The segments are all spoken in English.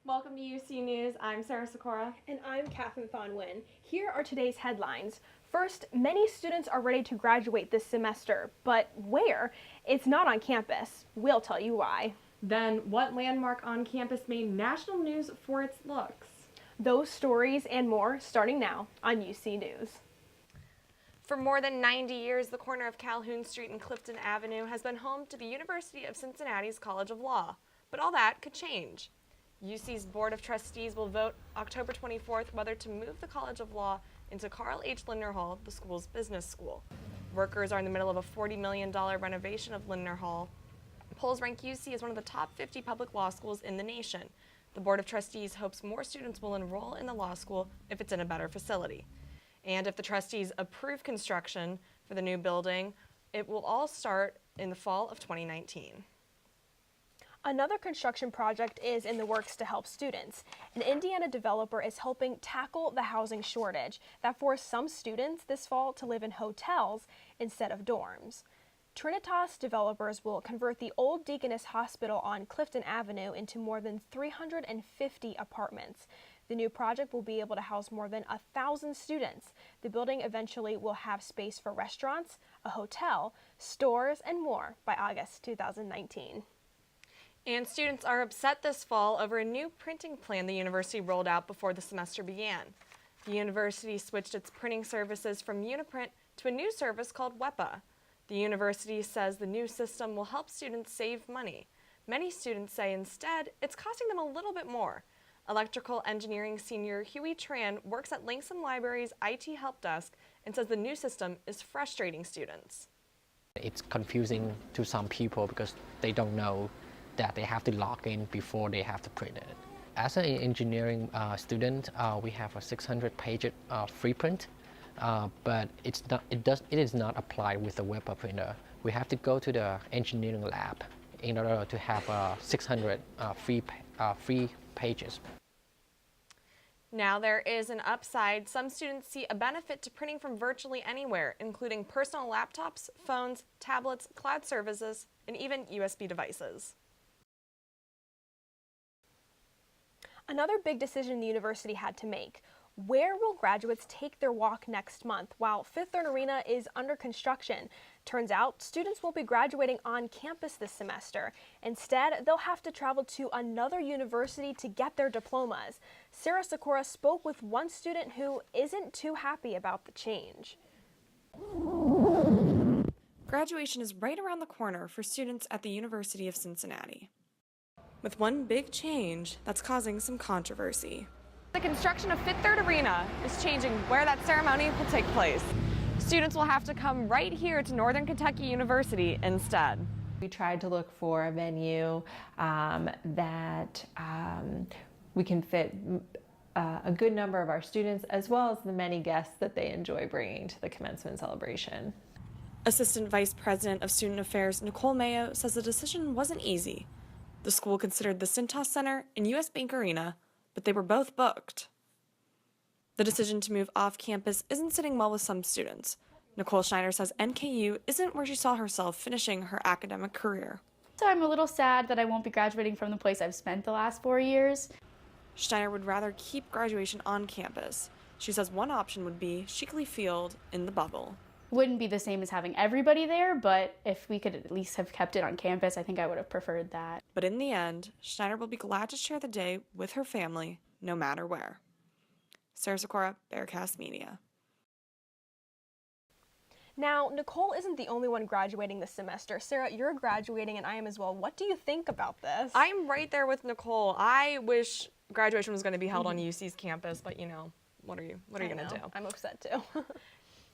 Welcome to UC News. I'm Sarah Sikora. And I'm Catherine Thonwin. Here are today's headlines. First, many students are ready to graduate this semester, but where? It's not on campus. We'll tell you why. Then, what landmark on campus made national news for its looks? Those stories and more starting now on UC News. For more than 90 years, the corner of Calhoun Street and Clifton Avenue has been home to the University of Cincinnati's College of Law. But all that could change. UC's Board of Trustees will vote October 24th whether to move the College of Law into Carl H. Lindner Hall, the school's business school. Workers are in the middle of a $40 million renovation of Lindner Hall. Polls rank UC as one of the top 50 public law schools in the nation. The Board of Trustees hopes more students will enroll in the law school if it's in a better facility. And if the trustees approve construction for the new building, it will all start in the fall of 2019. Another construction project is in the works to help students. An Indiana developer is helping tackle the housing shortage that forced some students this fall to live in hotels instead of dorms. Trinitas developers will convert the old Deaconess Hospital on Clifton Avenue into more than 350 apartments. The new project will be able to house more than 1,000 students. The building eventually will have space for restaurants, a hotel, stores, and more by August 2019. And students are upset this fall over a new printing plan the university rolled out before the semester began. The university switched its printing services from Uniprint to a new service called WEPA. The university says the new system will help students save money. Many students say instead it's costing them a little bit more. Electrical engineering senior Huey Tran works at Langston Library's IT help desk and says the new system is frustrating students. It's confusing to some people because they don't know that they have to log in before they have to print it. As an engineering student, we have a 600-page free print, but it is not applied with the WEPA printer. We have to go to the engineering lab in order to have 600 free pages. Now there is an upside. Some students see a benefit to printing from virtually anywhere, including personal laptops, phones, tablets, cloud services, and even USB devices. Another big decision the university had to make. Where will graduates take their walk next month while Fifth Third Arena is under construction? Turns out students won't be graduating on campus this semester. Instead, they'll have to travel to another university to get their diplomas. Sarah Sikora spoke with one student who isn't too happy about the change. Graduation is right around the corner for students at the University of Cincinnati, with one big change that's causing some controversy. The construction of Fifth Third Arena is changing where that ceremony will take place. Students will have to come right here to Northern Kentucky University instead. We tried to look for a venue that we can fit a good number of our students as well as the many guests that they enjoy bringing to the commencement celebration. Assistant Vice President of Student Affairs Nicole Mayo says the decision wasn't easy. The school considered the Cintas Center and U.S. Bank Arena, but they were both booked. The decision to move off campus isn't sitting well with some students. Nicole Schneider says NKU isn't where she saw herself finishing her academic career. So I'm a little sad that I won't be graduating from the place I've spent the last 4 years. Schneider would rather keep graduation on campus. She says one option would be Shickley Field in the bubble. Wouldn't be the same as having everybody there, but if we could at least have kept it on campus, I think I would have preferred that. But in the end, Schneider will be glad to share the day with her family, no matter where. Sarah Sikora, Bearcast Media. Now, Nicole isn't the only one graduating this semester. Sarah, you're graduating and I am as well. What do you think about this? I'm right there with Nicole. I wish graduation was going to be held on UC's campus, but you know, what are you going to do? I'm upset too.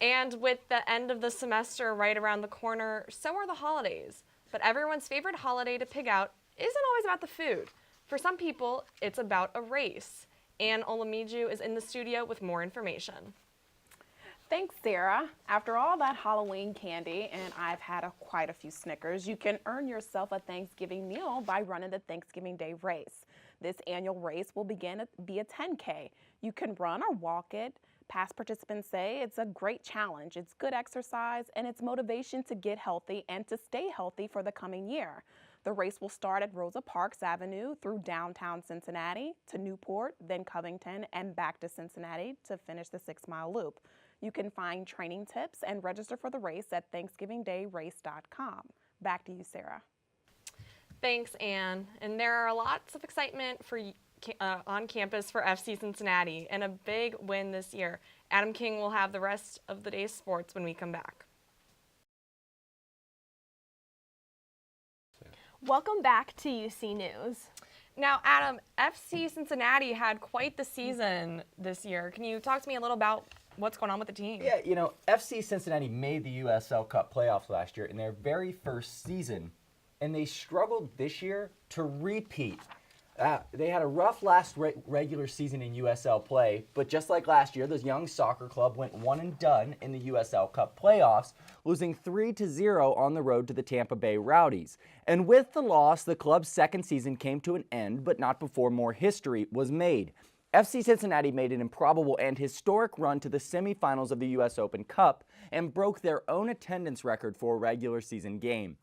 And with the end of the semester right around the corner, so are the holidays. But everyone's favorite holiday to pick out isn't always about the food. For some people, it's about a race. Anne Olamiju is in the studio with more information. Thanks, Sarah. After all that Halloween candy, and I've had quite a few Snickers, you can earn yourself a Thanksgiving meal by running the Thanksgiving Day race. This annual race will be a 10K. You can run or walk it, Past participants say it's a great challenge, it's good exercise, and it's motivation to get healthy and to stay healthy for the coming year. The race will start at Rosa Parks Avenue through downtown Cincinnati to Newport, then Covington, and back to Cincinnati to finish the 6-mile loop. You can find training tips and register for the race at ThanksgivingDayRace.com. Back to you, Sarah. Thanks, Anne. And there are lots of excitement for on campus for FC Cincinnati and a big win this year. Adam King will have the rest of the day's sports when we come back. Welcome back to UC News. Now, Adam, FC Cincinnati had quite the season this year. Can you talk to me a little about what's going on with the team? Yeah, you know, FC Cincinnati made the USL Cup playoffs last year in their very first season, and they struggled this year to repeat. They had a rough last regular season in USL play, but just like last year, this young soccer club went one and done in the USL Cup playoffs, losing 3-0 on the road to the Tampa Bay Rowdies. And with the loss, the club's second season came to an end, but not before more history was made. FC Cincinnati made an improbable and historic run to the semifinals of the US Open Cup and broke their own attendance record for a regular season game.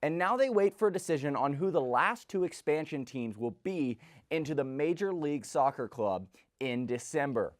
And now they wait for a decision on who the last two expansion teams will be into the Major League Soccer club in December.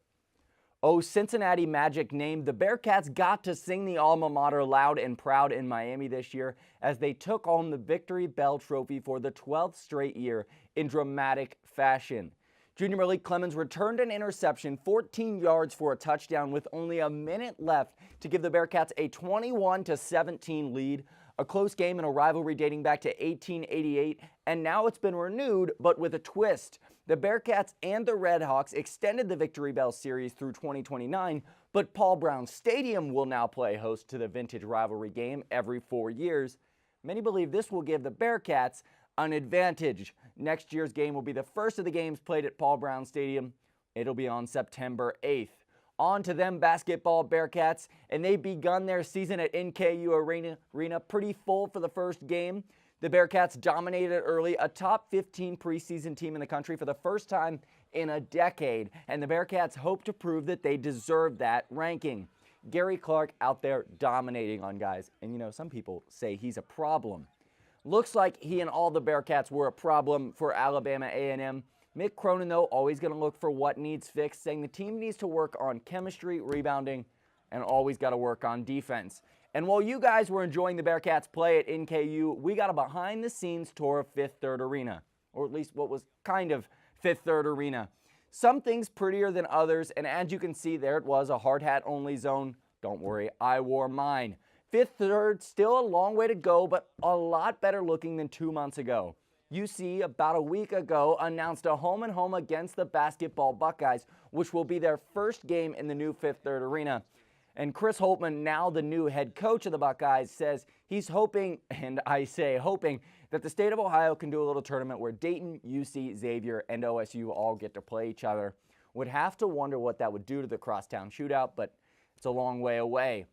Oh, Cincinnati Magic named the Bearcats got to sing the alma mater loud and proud in Miami this year as they took home the Victory Bell Trophy for the 12th straight year in dramatic fashion. Junior Malik Clemens returned an interception 14 yards for a touchdown with only a minute left to give the Bearcats a 21-17 lead. A close game in a rivalry dating back to 1888, and now it's been renewed, but with a twist. The Bearcats and the Redhawks extended the Victory Bell series through 2029, but Paul Brown Stadium will now play host to the vintage rivalry game every 4 years. Many believe this will give the Bearcats an advantage. Next year's game will be the first of the games played at Paul Brown Stadium. It'll be on September 8th. On to them basketball Bearcats, and they've begun their season at NKU Arena pretty full for the first game. The Bearcats dominated early, a top 15 preseason team in the country for the first time in a decade, and the Bearcats hope to prove that they deserve that ranking. Gary Clark out there dominating on guys, and you know, some people say he's a problem. Looks like he and all the Bearcats were a problem for Alabama A&M. Mick Cronin, though, always going to look for what needs fixed, saying the team needs to work on chemistry, rebounding, and always got to work on defense. And while you guys were enjoying the Bearcats play at NKU, we got a behind-the-scenes tour of Fifth Third Arena, or at least what was kind of Fifth Third Arena. Some things prettier than others, and as you can see, there it was, a hard hat only zone. Don't worry, I wore mine. Fifth Third, still a long way to go, but a lot better looking than 2 months ago. UC, about a week ago, announced a home-and-home against the basketball Buckeyes, which will be their first game in the new Fifth Third Arena. And Chris Holtmann, now the new head coach of the Buckeyes, says he's hoping, and I say hoping, that the state of Ohio can do a little tournament where Dayton, UC, Xavier, and OSU all get to play each other. Would have to wonder what that would do to the crosstown shootout, but it's a long way away.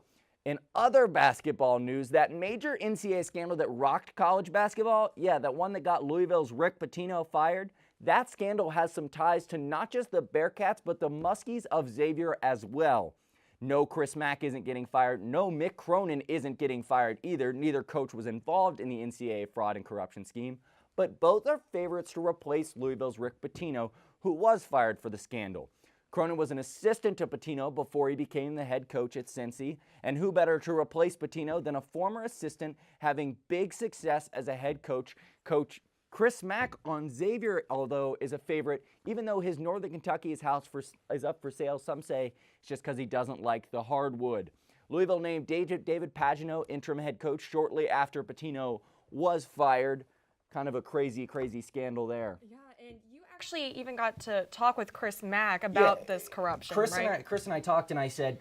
In other basketball news, that major NCAA scandal that rocked college basketball, yeah, that one that got Louisville's Rick Pitino fired, that scandal has some ties to not just the Bearcats, but the Muskies of Xavier as well. No, Chris Mack isn't getting fired. No, Mick Cronin isn't getting fired either. Neither coach was involved in the NCAA fraud and corruption scheme, but both are favorites to replace Louisville's Rick Pitino, who was fired for the scandal. Cronin was an assistant to Pitino before he became the head coach at Cincy, and who better to replace Pitino than a former assistant having big success as a head coach, Coach Chris Mack on Xavier, although is a favorite, even though his Northern Kentucky's house is up for sale. Some say it's just because he doesn't like the hardwood. Louisville named David Pagano interim head coach shortly after Pitino was fired. Kind of a crazy, crazy scandal there. Yeah, and you actually even got to talk with Chris Mack about this corruption, right? Chris and I talked, and I said,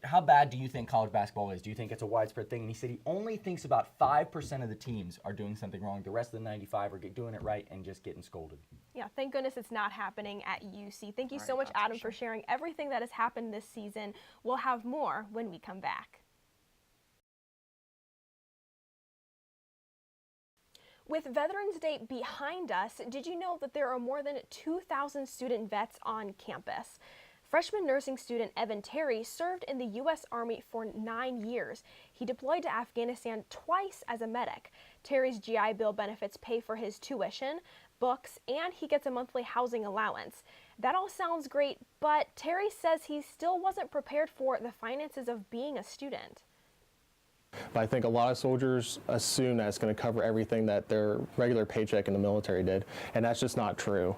how bad do you think college basketball is? Do you think it's a widespread thing? And he said he only thinks about 5% of the teams are doing something wrong. The rest of the 95 are doing it right and just getting scolded. Yeah, thank goodness it's not happening at UC. Thank you so much, Adam, for sharing everything that has happened this season. We'll have more when we come back. With Veterans Day behind us, did you know that there are more than 2,000 student vets on campus? Freshman nursing student Evan Terry served in the U.S. Army for 9 years. He deployed to Afghanistan twice as a medic. Terry's GI Bill benefits pay for his tuition, books, and he gets a monthly housing allowance. That all sounds great, but Terry says he still wasn't prepared for the finances of being a student. But I think a lot of soldiers assume that it's going to cover everything that their regular paycheck in the military did, and that's just not true.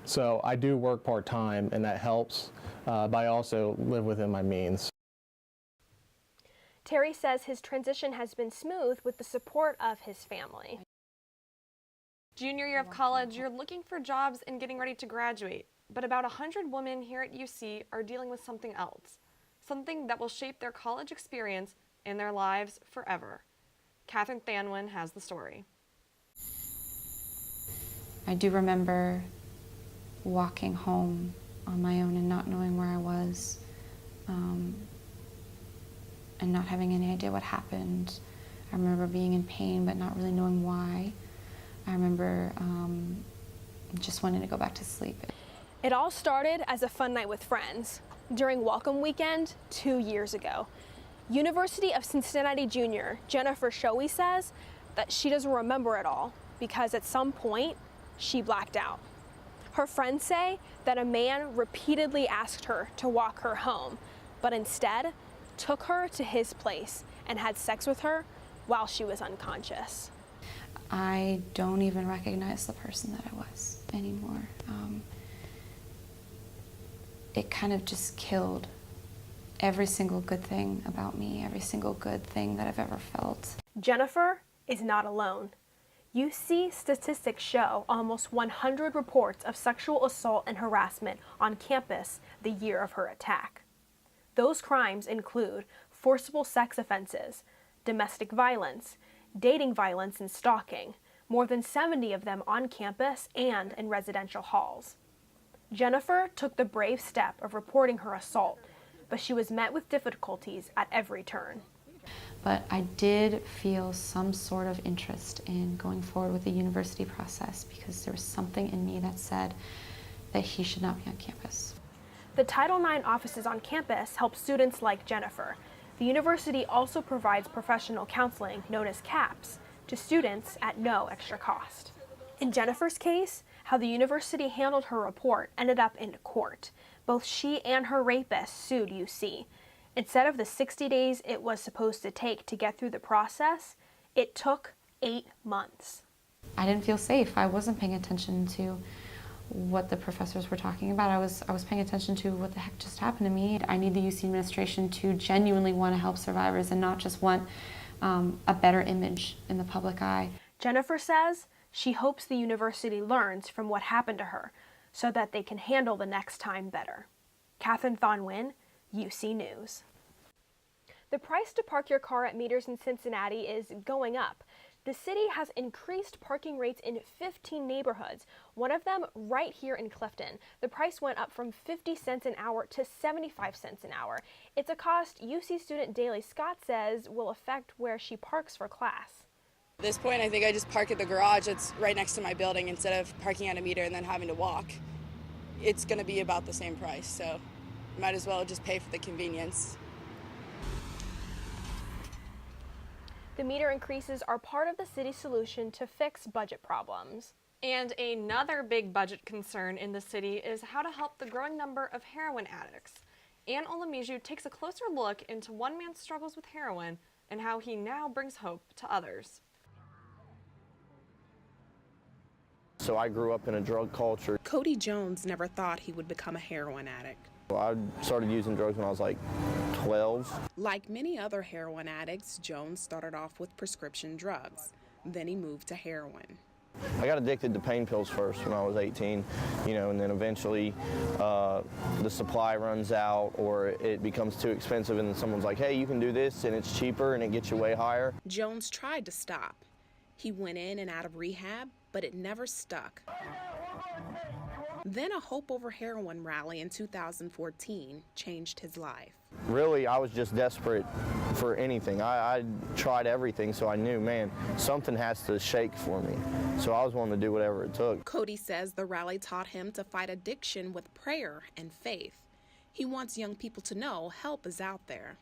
So I do work part-time, and that helps, but I also live within my means. Terry says his transition has been smooth with the support of his family. Junior year of college, you're looking for jobs and getting ready to graduate, but about 100 women here at UC are dealing with something else, something that will shape their college experience and their lives forever. Catherine Thanwin has the story. I do remember walking home on my own and not knowing where I was, and not having any idea what happened. I remember being in pain but not really knowing why. I remember just wanting to go back to sleep. It all started as a fun night with friends during Welcome Weekend 2 years ago. University of Cincinnati junior Jennifer Shoei says that she doesn't remember it all because at some point she blacked out. Her friends say that a man repeatedly asked her to walk her home, but instead took her to his place and had sex with her while she was unconscious. I don't even recognize the person that I was anymore. It kind of just killed every single good thing about me, every single good thing that I've ever felt. Jennifer is not alone. UC statistics show almost 100 reports of sexual assault and harassment on campus the year of her attack. Those crimes include forcible sex offenses, domestic violence, dating violence, and stalking, more than 70 of them on campus and in residential halls. Jennifer took the brave step of reporting her assault, but she was met with difficulties at every turn. But I did feel some sort of interest in going forward with the university process because there was something in me that said that he should not be on campus. The Title IX offices on campus help students like Jennifer. The university also provides professional counseling, known as CAPS, to students at no extra cost. In Jennifer's case, how the university handled her report ended up in court. Both she and her rapist sued UC. Instead of the 60 days it was supposed to take to get through the process, it took 8 months. I didn't feel safe. I wasn't paying attention to what the professors were talking about. I was paying attention to what the heck just happened to me. I need the UC administration to genuinely want to help survivors and not just want a better image in the public eye. Jennifer says she hopes the university learns from what happened to her so that they can handle the next time better. Catherine Thanwin, UC News. The price to park your car at meters in Cincinnati is going up. The city has increased parking rates in 15 neighborhoods, one of them right here in Clifton. The price went up from 50 cents an hour to 75 cents an hour. It's a cost UC student Daly Scott says will affect where she parks for class. At this point, I think I just park at the garage that's right next to my building instead of parking at a meter and then having to walk. It's going to be about the same price, so might as well just pay for the convenience. The meter increases are part of the city's solution to fix budget problems. And another big budget concern in the city is how to help the growing number of heroin addicts. Ann Olamiju takes a closer look into one man's struggles with heroin and how he now brings hope to others. So I grew up in a drug culture. Cody Jones never thought he would become a heroin addict. I started using drugs when I was like 12. Like many other heroin addicts, Jones started off with prescription drugs. Then he moved to heroin. I got addicted to pain pills first when I was 18, and then eventually the supply runs out or it becomes too expensive and then someone's like, hey, you can do this and it's cheaper and it gets you way higher. Jones tried to stop. He went in and out of rehab, but it never stuck. Then a Hope Over Heroin rally in 2014 changed his life. Really, I was just desperate for anything. I tried everything, so I knew, man, something has to shake for me. So I was willing to do whatever it took. Cody says the rally taught him to fight addiction with prayer and faith. He wants young people to know help is out there.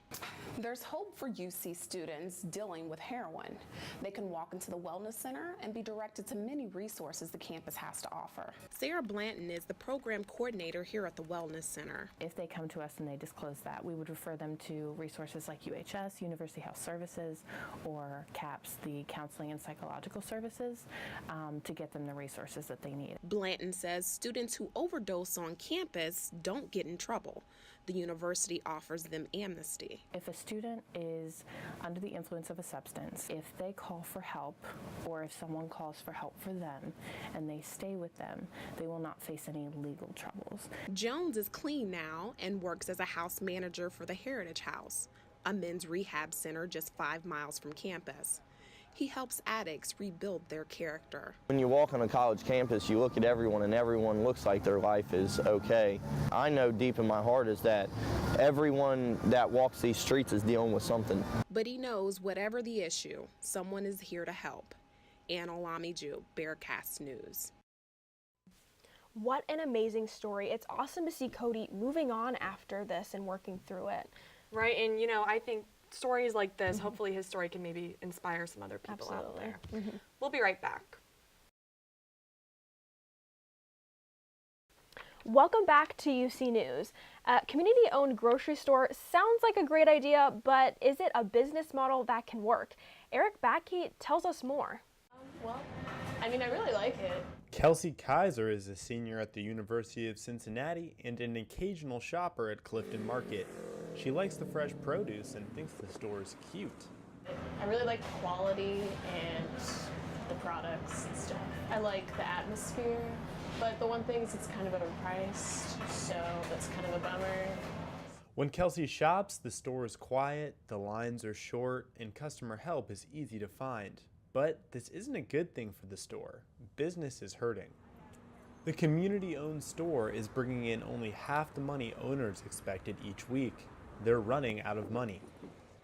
There's hope for UC students dealing with heroin. They can walk into the Wellness Center and be directed to many resources the campus has to offer. Sarah Blanton is the program coordinator here at the Wellness Center. If they come to us and they disclose that, we would refer them to resources like UHS, University Health Services, or CAPS, the Counseling and Psychological Services, to get them the resources that they need. Blanton says students who overdose on campus don't get in trouble. The university offers them amnesty. If a student is under the influence of a substance, if they call for help, or if someone calls for help for them, and they stay with them, they will not face any legal troubles. Jones is clean now and works as a house manager for the Heritage House, a men's rehab center just 5 miles from campus. He helps addicts rebuild their character. When you walk on a college campus, you look at everyone and everyone looks like their life is okay. I know deep in my heart is that everyone that walks these streets is dealing with something. But he knows whatever the issue, someone is here to help. Anna Lamiju, Bearcast News. What an amazing story. It's awesome to see Cody moving on after this and working through it. Right, and you know, I think stories like this, hopefully his story can maybe inspire some other people out there. We'll be right back. Welcome back to UC News. A community-owned grocery store sounds like a great idea, but is it a business model that can work? Eric Backey tells us more. Well, I mean, I really like it. Kelsey Kaiser is a senior at the University of Cincinnati and an occasional shopper at Clifton Market. She likes the fresh produce and thinks the store is cute. I really like the quality and the products and stuff. I like the atmosphere, but the one thing is it's kind of overpriced, so that's kind of a bummer. When Kelsey shops, the store is quiet, the lines are short, and customer help is easy to find. But this isn't a good thing for the store. Business is hurting. The community-owned store is bringing in only half the money owners expected each week. They're running out of money.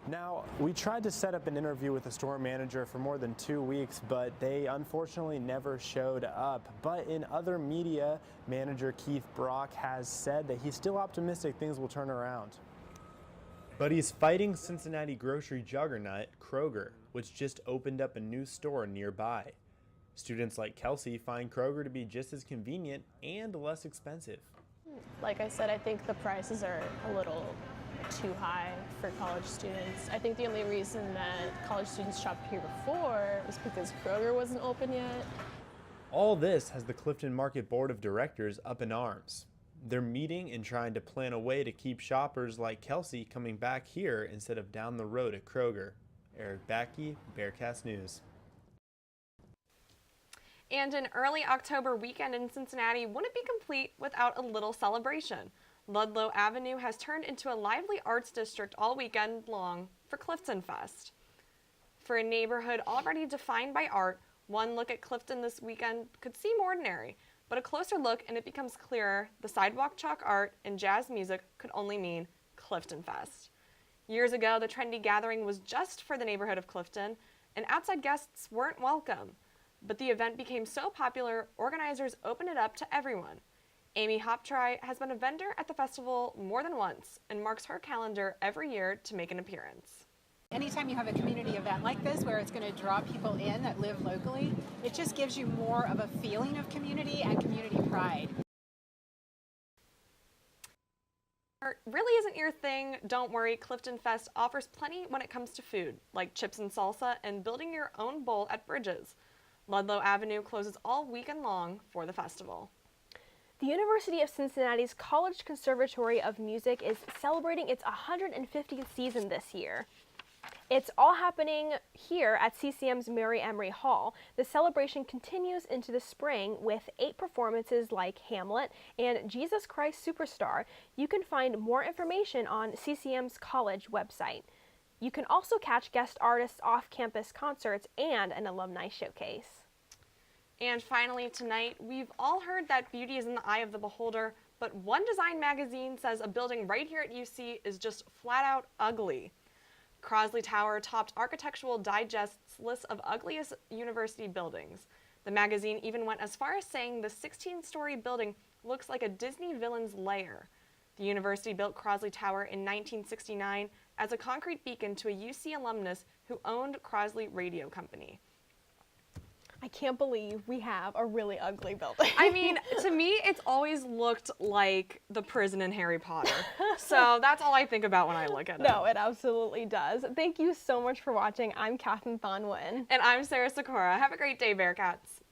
Now, we tried to set up an interview with the store manager for more than 2 weeks, but they unfortunately never showed up. But in other media, manager Keith Brock has said that he's still optimistic things will turn around. But he's fighting Cincinnati grocery juggernaut Kroger, which just opened up a new store nearby. Students like Kelsey find Kroger to be just as convenient and less expensive. Like I said, I think the prices are a little too high for college students. I think the only reason that college students shopped here before was because Kroger wasn't open yet. All this has the Clifton Market Board of Directors up in arms. They're meeting and trying to plan a way to keep shoppers like Kelsey coming back here instead of down the road at Kroger. Eric Backey, Bearcast News. And an early October weekend in Cincinnati wouldn't be complete without a little celebration. Ludlow Avenue has turned into a lively arts district all weekend long for Clifton Fest. For a neighborhood already defined by art, one look at Clifton this weekend could seem ordinary, but a closer look and it becomes clearer the sidewalk chalk art and jazz music could only mean Clifton Fest. Years ago, the trendy gathering was just for the neighborhood of Clifton, and outside guests weren't welcome. But the event became so popular, organizers opened it up to everyone. Amy Hoptry has been a vendor at the festival more than once and marks her calendar every year to make an appearance. Anytime you have a community event like this where it's going to draw people in that live locally, it just gives you more of a feeling of community and community pride. Art really isn't your thing? Don't worry, Clifton Fest offers plenty when it comes to food, like chips and salsa and building your own bowl at Bridges. Ludlow Avenue closes all weekend long for the festival. The University of Cincinnati's College Conservatory of Music is celebrating its 150th season this year. It's all happening here at CCM's Mary Emery Hall. The celebration continues into the spring with 8 performances like Hamlet and Jesus Christ Superstar. You can find more information on CCM's college website. You can also catch guest artists, off-campus concerts, and an alumni showcase. And finally tonight, we've all heard that beauty is in the eye of the beholder, But one design magazine says a building right here at UC is just flat out ugly. Crosley Tower topped Architectural Digest's list of ugliest university buildings. The magazine even went as far as saying the 16-story building looks like a Disney villain's lair. The university built Crosley Tower in 1969 as a concrete beacon to a UC alumnus who owned Crosley Radio Company. I can't believe we have a really ugly building. I mean, to me, it's always looked like the prison in Harry Potter. So that's all I think about when I look at it. No, it absolutely does. Thank you so much for watching. I'm Katherine Thon-Win. And I'm Sarah Sikora. Have a great day, Bearcats.